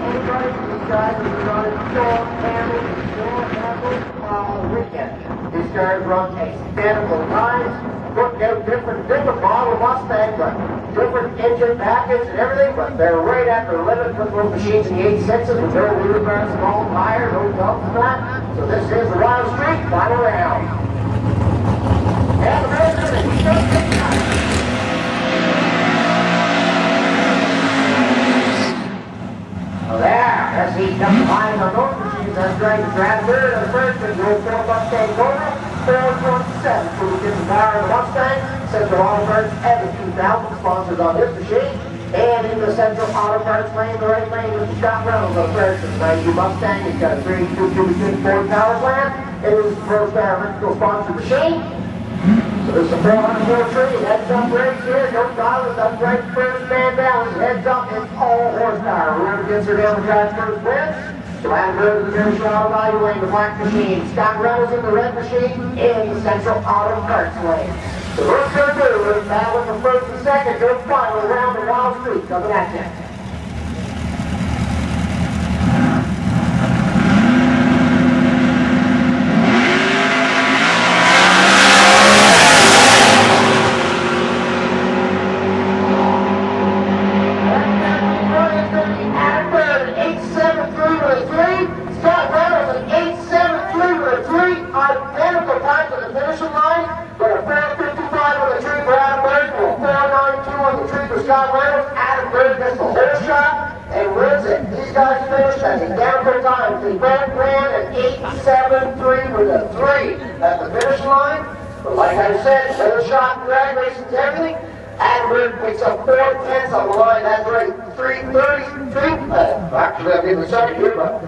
Anybody, these guys are running door handles on the weekend. These guys run identical lines, look at different model Mustangs, but different engine package and everything, but they're right at their limit with those machines in the 8.6s with no wheel bars, small tires, no dumps and that. So this is the Wild Street final round. And the resident, he's going to take time. There, as he comes behind the those machines, that's right, the Dragway, the first one, goes 4 Mustang over, 4.7 for the Kitchen Power of the Mustang, Central Auto Parts, and the 2000 sponsors on this machine, and in the Central Auto Parts lane, the right lane, with Scott Reynolds on first, the 92 Mustang, he's got a 32 cubic inch Ford power plant, it is the first electrical sponsored machine. So there's a 404 tree, heads up race here, no problem, up right first man down, heads up, it's all horsepower. Whoever gets her down the track first wins. So I'll go to the Miramichi Auto Value lane, the black machine, Scott Reynolds in the red machine, in the Central Auto Parts lane. So what we're going to do is battle for first and second, go final around the Wild Street, coming at you. Identical time to the finishing line, but a 4.55 on the tree for Adam Bird, and a 4.92 on the tree for Scott Reynolds. Adam Bird gets the whole shot and wins it. These guys finished at identical time. The Bird ran an 8.73 with a 3 at the finish line. But like I said, whole shot, drag racing, everything. Adam Bird picks up 4.10 on the line. That's right, 3.33. Actually, I'm getting the second here, but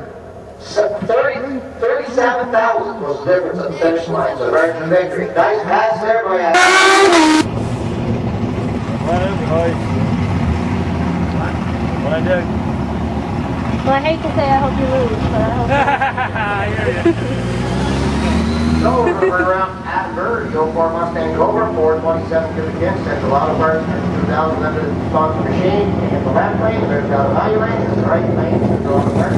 37,000 was the difference at the finish line, so right to victory. Nice pass there by Adam. What I do? Well, I hate to say I hope you lose, but I hope I hear you. So we're going to run around Adam Bird, Joe 4 Mustang Cobra, 427 cubic inch, Central Auto Parts, 2,000 under the sponsor machine, and the left lane, there's got a value lane, and the right lane, Central Auto Parts.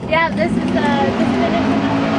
yeah, this is finished.